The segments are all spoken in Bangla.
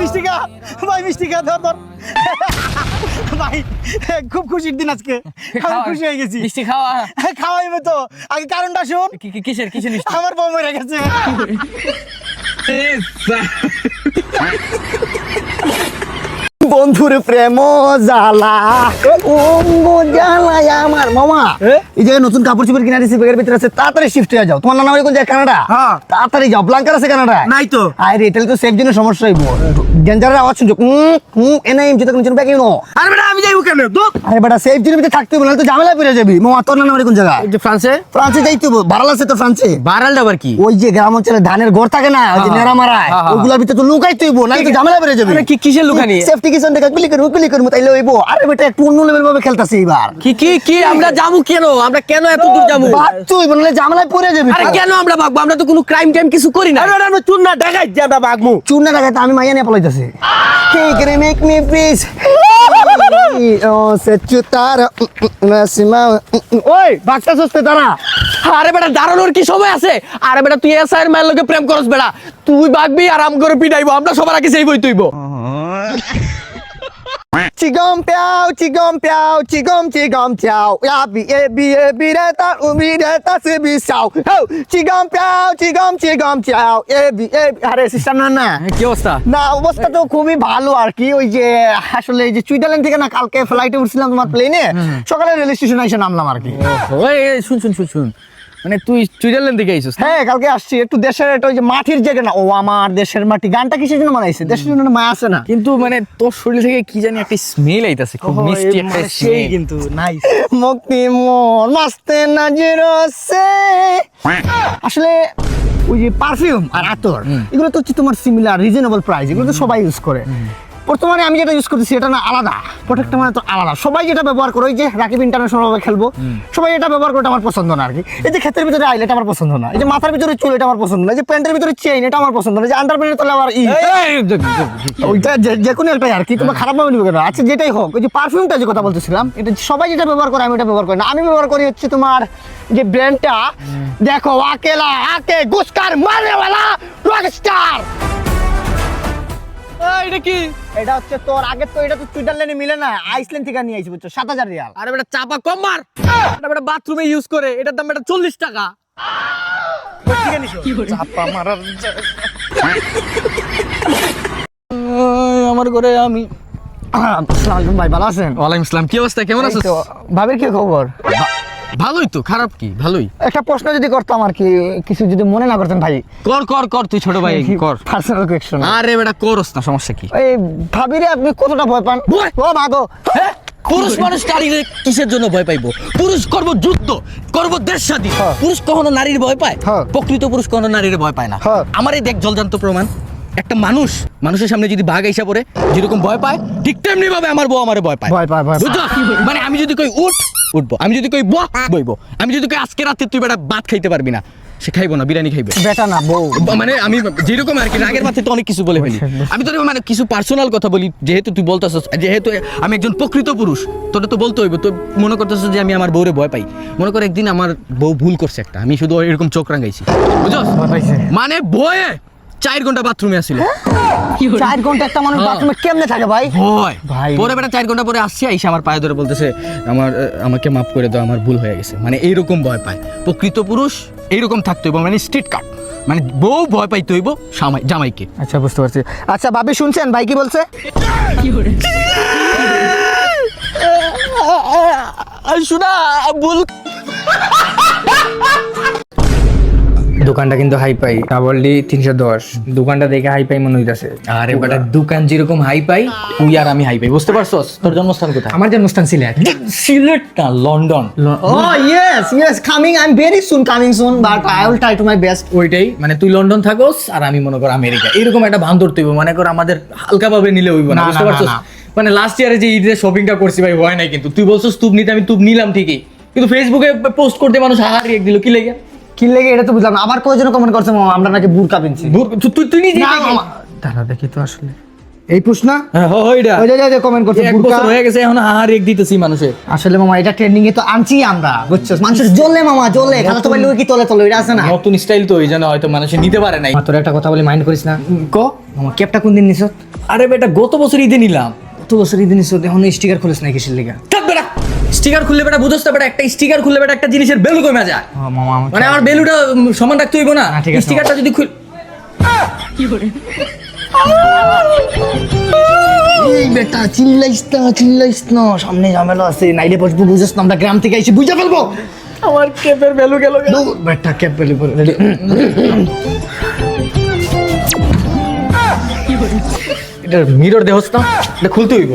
মিষ্টি খা ভাই, মিষ্টি খা, ধর ভাই, খুব খুশির দিন আজকে, আমি খুশি হয়ে গেছি। মিষ্টি খাওয়া খাওয়াইবে তো, আগে কারণটা শোন। কিসের মিষ্টি? আমার বউ মরে গেছে। বন্ধুর প্রেম জ্বালা জ্বালায় আমার মামা। এই জায়গায় নতুন কাপড় চোপড় কিনা দিয়েছে, ব্যাগের ভিতরে আছে, তাড়াতাড়ি শিফট হয়ে যাও। তোমার নানা বাড়ি কোন জায়গায়? কানাডা। তাড়াতাড়ি যাও, ব্লাঙ্কার আছে কানাডা নাই তো। আরে এটা তো সেফ জন্য সমস্যা হইব, ডেঞ্জারের আওয়াজ শুনছো, এনআইএম যেটা কোন ব্যাগ ইউনো। আরে বেটা আমি যাইবো কেন? আরে বেটা সেফ জন্য ভিতরে থাকতে হবে, নাহলে তো ঝামেলায় পড়ে যাবি। মামা তোর নানা বাড়ি কোন জায়গায়? ফ্রান্সে। ফ্রান্সে যাইতে হবে, বারাল আছে তো ফ্রান্সে। বারাল আবার কি? ওই যে গ্রাম অঞ্চলে ধানের ঘর থাকে না, ওই যে নেড়া মারায়, ওইগুলোর ভিতরে তো লুকাইতে হইব, নাহলে তো ঝামেলায় পড়ে যাবি। কি কিসের লুকানি? সেফটি কিচেন থেকে ক্লিক করব তাইলে হইব। আরে বেটা একটু অন্য লেভেল ভাবে খেলতাছে এবার। কি আমরা যাবো কেন? আমরা কেন এত দূর যাবো? তুই বললে ঝামেলায় পড়ে যাবি। আরে কেন আমরা ভাগবো? আমরা তো কোনো ক্রাইম টাইম কিছু করি না। আরে আমরা চুন্না ঢাকাই যাবা ভাগমু। চুন্না ঢাকাই আমি মাইয়া নিয়ে পলাইতাছি। কে করে মেক মি প্লিজ। ও সেচুতার নাসিমা। ওই বাচ্চা সস্তে তারা। আরে বেটা দাঁড়ানোর কি সময় আছে? আরে বেটা তুই এসআইয়ের মায়ের লগে প্রেম করস বেটা, তুই ভাগবি আর আম করে পিটাইবো, আমরা সবার আগে সেই বই তুইবো। Chigom piao, chigom piao, chigom piao. Ya bi da ta ta se bi sao. Ho, chigom piao. আরে সিস্টেম না কি অবস্থা? না অবস্থা তো খুবই ভালো আর কি। ওই যে আসলে এই যে সুইজারল্যান্ড থেকে না কালকে ফ্লাইটে উঠছিলাম তোমার প্লেনে, সকালে রেল স্টেশনে এসে নামলাম আর কি। ওই শুন, মানে তুই সুইজারল্যান্ড থেকে আইছিস? হ্যাঁ কালকে আসছি। একটু দেশের একটা ওই যে মাটির জায়গা না, ও আমার দেশের মাটি গানটা কিসের জন্য বানাইছে? দেশের জন্য মায়া আছে না? কিন্তু মানে তোর শরীর থেকে কি জানি একটা স্মেল আইতাছে, খুব মিষ্টি একটা স্মেল। কিন্তু নাইস মুক্তি মন মাস্তে নাজির সে। আসলে ওই যে পারফিউম আর আতর এগুলো তো হচ্ছে তোমার সিমিলার রিজনেবল প্রাইস, এগুলো তো সবাই ইউজ করে। বর্তমানে আমি যেটা ইউজ করতেছি এটা না আলাদা, প্রোডাক্টটা মানে তো আলাদা। সবাই যেটা ব্যবহার করে, ওই যে রাকিব ইন্টারন্যাশনাল ভাবে খেলবো, সবাই এটা ব্যবহার করে, আমার পছন্দ না আর কি। এই যে ক্ষেতের ভিতরে আইল এটা আমার পছন্দ না, এই যে মাথার ভিতরে চুল এটা আমার পছন্দ না, এই যে প্যান্টের ভিতরে চেইন এটা আমার পছন্দ না, এই যে আন্ডারপ্যান্টের তলে আবার ওইটা যে কোনো একটাই আর কি। তোমার খারাপ ভাবে নিবে কেন? আচ্ছা যেটাই হোক, ওই যে পারফিউমটা যে কথা বলতেছিলাম, এটা সবাই যেটা ব্যবহার করে আমি এটা ব্যবহার করি না। আমি ব্যবহার করি হচ্ছে তোমার যে ব্র্যান্ডটা, দেখো আকেলা আকে গুস্কার মারনেওয়ালা রকস্টার। এটা কি? এটা হচ্ছে তোর আগে তো এটা তো সুইজারল্যান্ডে মিলে না, আইসল্যান্ড থেকে নিয়ে আইছি বুঝছো, 7000 রিয়াল। আরে বেটা চাপা কম মার, এটা বেটা বাথরুমে ইউজ করে, এটার দাম বেটা 40 টাকা। চাপা মারার আমার ঘরে আমি। আসসালামু আলাইকুম ভাই, ভালো আছেন? ওয়ালাইকুম আসসালাম, কি অবস্থা, কেমন আছিস? ভাবির কি খবর? ভালোই তো, খারাপ কি? ভালোই। একটা প্রশ্ন যদি করতাম আর কি, কিছু যদি মনে না করতেন ভাই। কর তুই ছোট ভাই কর। Personal question. আরে বেটা করস না, সমস্যা কি? এই ভাবিরে আপনি কতটা ভয় পান? ও মাগো, হ্যাঁ পুরুষ মানুষ নারীর কিসের জন্য ভয় পাইবো? পুরুষ করব যুদ্ধ, করব দেশ স্বাধীন। পুরুষ কখনো নারীর ভয় পায়? প্রকৃত পুরুষ কখনো নারীর ভয় পায় না। আমার এই দেখ জলজান্ত প্রমাণ, একটা মানুষের সামনে যদি বাঘ আইসা পড়ে যেরকম ভয় পায়, ঠিক তেমনি ভাবে আমার বউ আমারে ভয় পায়। বুঝছো? মানে আমি যদি কই উঠবো, আমি যদি কই বইবো, আমি যদি কই আজকে রাতে তুই বেটা ভাত খাইতে পারবি না, সে খাইবো না, বিরিয়ানি খাইবে। বেটা না বউ, মানে আমি যেরকম আর কি রাগের মাথায় তো অনেক কিছু বলে ফেলি। আমি তোর মানে কিছু পার্সোনাল কথা বলি, যেহেতু তুই বলতেছস, যেহেতু আমি একজন প্রকৃত পুরুষ, তোর তো বলতে হইব। তো মনে করতেছস যে আমি আমার বউরে ভয় পাই। মনে কর একদিন আমার বউ ভুল করছে একটা, আমি শুধু এরকম চোখ রাঙাইছি, বুঝছস? মানে বয়ে 4 ঘন্টা বাথরুমে আসছিল। 4 ঘন্টা একটা মানুষ বাথরুমে কেমনে থাকে ভাই? ভয় ভাই পরে বেটা 4 ঘন্টা পরে আসছে, আইসা আমার পায়ে ধরে বলতেছে আমাকে মাফ করে দাও, আমার ভুল হয়ে গেছে। মানে এইরকম ভয় পায় প্রকৃত পুরুষ, এইরকম থাকতে হইব, মানে স্ট্রিট কাট, মানে বউ ভয় পাইতে হইব জামাইকে। আচ্ছা বুঝতে পারছি। আচ্ছা ভাবি শুনছেন ভাই কি বলছে? শোনা ভুল। দোকানটা কিন্তু হাই পাই, ডাবল ডি 310 দোকানটা দেখে হাই পাই মনে হইতাছে। আরে বেটা দোকান যেরকম হাই পাই, তুই আর আমি হাই পাই, বুঝতে পারছস? তোর জন্মস্থান কোথায়? আমার জন্মস্থান সিলেট। সিলেট না, London. Oh yes coming, I'm very soon coming soon, but I will try to my best. ওইটাই, মানে তুই লন্ডন থাকোস আর আমি মনে কর আমেরিকা, এরকম একটা ভান ধরতে হইব। মনে কর আমাদের হালকা ভাবে নিলে হইব না, বুঝতে পারছস? মানে লাস্ট ইয়ারে যে ঈদের শপিংটা করছি ভাই, হয় নাই। কিন্তু তুই বলছস তুব নিতে, আমি তুব নিলাম ঠিকই, কিন্তু ফেসবুকে পোস্ট করতে মানুষ হাহার রিয়েক্ট দিল, কি লাগে? কি লাগে এটা তো বুঝলাম না। আবার কয়জন কমেন্ট করছে মামা আমরা নাকি বুরকা পিনছি। তুই নিজে না মামা, দাঁড়া দেখি তো আসলে এই প্রশ্ন ওইটা ওই যে কমেন্ট করছে এক বুরকা বছর হয়ে গেছে, এখন হাহার রিয়েক্ট দিতেছি মানুষের। আসলে মামা এটা ট্রেন্ডিং এ তো আনছি আমরা, বুঝছস? মানুষের জ্বলে মামা জ্বলে, খালা তো ভাই লুই কি তলে তলে এটা আছে না, নতুন স্টাইল তো, এই জন্য হয়তো মানুষে নিতে পারে নাই। তোর একটা কথা বলে মাইন্ড করিস না। ক মামা ক্যাপটা কোন দিন নিছ? আরে বেটা গত বছর ঈদে নিলাম। গত বছর ঈদে নিছো এখন স্টিকার খুলিস না কিসের লিগা? থাক বেটা, স্টিকার খুললে বেটা বুঝছ তো বেটা, একটা স্টিকার খুললে বেটা একটা জিনিসের ভ্যালু কমে যায়। মামা মানে আমার ভ্যালুটা সমান রাখতে হইব না? ঠিক আছে। স্টিকারটা যদি খুল এই বেটা চিল্লাইস না, সামনে ঝামেলা আছে, নাইলে বসবো, বুঝছ না আমরা গ্রাম থেকে আইছি, বুঝা ফেলবো। আমার ক্যাপের ভ্যালু গেল। দূর বেটা, ক্যাপ পেলে পরে এটা মিরর দেহস না, এটা খুলতে হইব।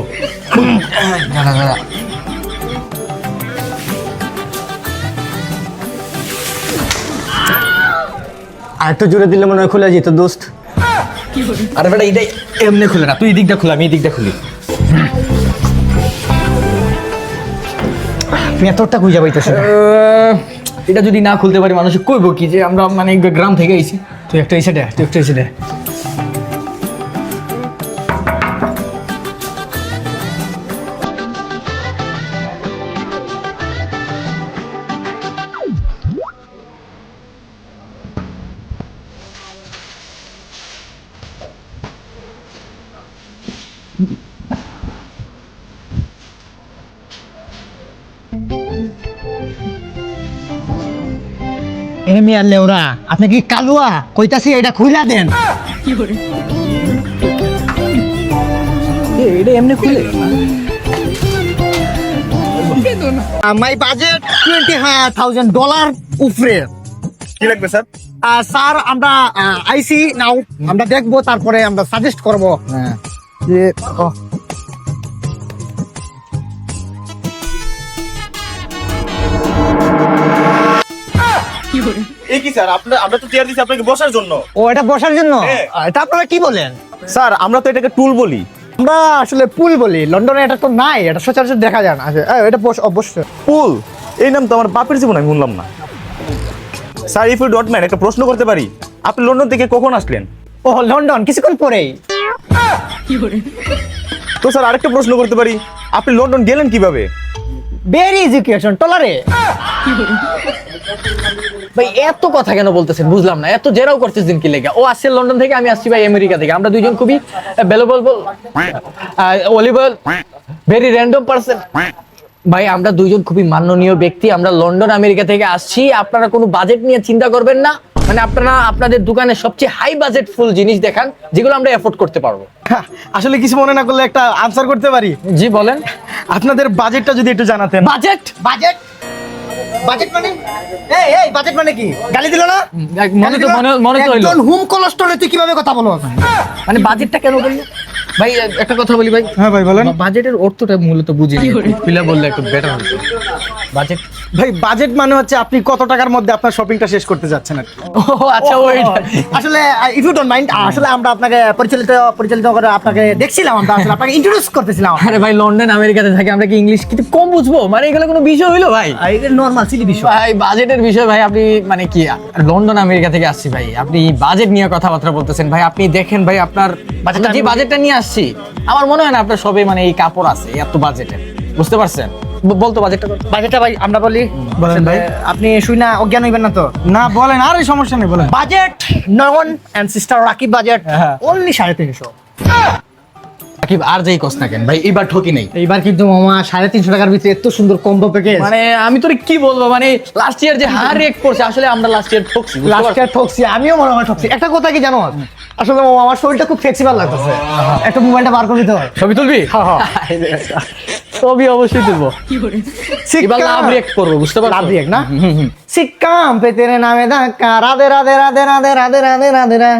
আর একটু জোরে দিলে মনে হয় খুলে যেত দোস্ত। আরে বেটা এটাই এমনি খুলে না, তুই এই দিকটা খুলে আমি এই দিকটা খুলি। ভেতরটা খুঁজে পাইতেছে না। এটা যদি না খুলতে পারি মানুষ কইব কি যে আমরা মানে গ্রাম থেকে আইছি। তুই একটা এসে দে। এ মিয়ার লেওরা, আপনি কি কালুয়া? কইতাছি এটা খুইলা দেন। এটা এমনি খুলে মাই বাজেট $20,000 উপরে। কি লাগবে স্যার? স্যার আমরা আইসি নাও, আমরা দেখবো, তারপরে আমরা সাজেস্ট করবো যে এই কি স্যার, আমরা তো চেয়ার দিছি আপনাকে বসার জন্য। ও এটা বসার জন্য। হ্যাঁ। এটা আপনারা কি বলেন? স্যার আমরা তো এটাকে টুল বলি। আমরা আসলে পুল বলি, লন্ডনে এটা তো নাই, এটা সচরাচর দেখা যায় না। এটা অবশ্যই পুল এই নাম তো আমার বাপের জীবন আমি শুনলাম না। Sir if you don't mind একটা প্রশ্ন করতে পারি? আপনি লন্ডন থেকে কখন আসলেন? ও লন্ডন কিছুক্ষণ পরেই। তো স্যার আরেকটা প্রশ্ন করতে পারি? আপনি লন্ডন গেলেন কিভাবে? ভেরি এডুকেশন টলারে। ভাই এত কথা কেন বলতেছেন বুঝলাম না, এত জেরাও করতেছেন কি লেগে? ও আসছে লন্ডন থেকে, আমি আসছি ভাই আমেরিকা থেকে। আমরা দুইজন খুবই ভ্যালুয়েবল ওলিবল ভেরি র্যান্ডম পারসন। ভাই আমরা দুইজন খুবই মাননীয় ব্যক্তি, আমরা লন্ডন আমেরিকা থেকে আসছি। আপনারা কোনো বাজেট নিয়ে চিন্তা করবেন না, মানে আপনারা আপনাদের দোকানে সবচেয়ে হাই বাজেট ফুল জিনিস দেখান যেগুলো আমরা এফোর্ড করতে পারবো। আসলে কিছু মনে না করলে একটা আনসার করতে পারি? জি বলেন। আপনাদের বাজেটটা যদি একটু জানাতেন। বাজেট বাজেট বাজেট মানে এই বাজেট মানে কি? গালি দিল না? মনে তো হইলো। একজন হুম কলস্টরে তুই কিভাবে কথা বলো? মানে বাজেটটা কেন বললি ভাই? একটা কথা বলি ভাই। হ্যাঁ ভাই বলেন। বাজেটের অর্থটা মূলত বুঝি পিলা বললে একটু বেটার হতো। বাজেট ভাই বাজেট মানে হচ্ছে আপনি কত টাকার মধ্যে আপনার শপিংটা শেষ করতে যাচ্ছেন আর কি। ও আচ্ছা ওইটা। আসলে ইফ ইউ ডোন্ট মাইন্ড, আসলে আমরা আপনাকে পরিচালিত করে আপনাকে দেখছিলাম, আমরা আসলে আপনাকে ইন্ট্রোডিউস করতেছিলাম। আরে ভাই লন্ডন আমেরিকাতে থাকি, আমরা কি ইংলিশ কিন্তু কম বুঝবো? মানে এগুলো কোনো বিষয় হইলো ভাই? এটা নরমাল সিলি বিষয়। ভাই বাজেটের বিষয় ভাই, আপনি মানে কি লন্ডন আমেরিকা থেকে আসছি ভাই, আপনি বাজেট নিয়ে কথাবার্তা বলতেছেন ভাই। আপনি দেখেন ভাই আপনার যে বাজেটটা নিয়ে আসছি, আমার মনে হয় না আপনার সবে মানে এই কাপড় আছে এত বাজেটের, বুঝতে পারছেন? বলতো বাজেটটা কত? বাজেটটা ভাই আমরা বলি। বলেন ভাই। আপনি শুই না অজ্ঞান হইবেন না তো? না বলেন, আর এই সমস্যা নেই বলেন। Budget Nayan and sister Rakib budget only 350। Rakib আর যেই কষ্ট না কেন ভাই, এবার ঠকি নাই। এইবার কিন্তু মামা 350 টাকার ভিতরে এত সুন্দর কম্বো প্যাকেজ। মানে আমি তোরে কি বলবো, মানে লাস্ট ইয়ার যে হার রেক করছে, আসলে আমরা লাস্ট ইয়ার ঠকছি, বুঝতে লাস্ট পারছো? ইয়ার ঠকছি, আমিও মনে হয় ঠকছি। একটা কথা কি জানো, আসলে মামা আমার শরীরটা খুব ফ্লেক্সিবল লাগতেছে। একটা মোবাইলটা বার করে দিতে হয়। ছবি তুলবি? ছবি অবশ্যই তুলবো। এবার লাভ রিয়েক্ট করবো, বুঝতে পারছো? লাভ রিয়েক্ট না? সিক্কাম পে তেরে নামে ধাক্কা, রাধে রাধে রাধে রাধে রাধে রাধে রাধে রা।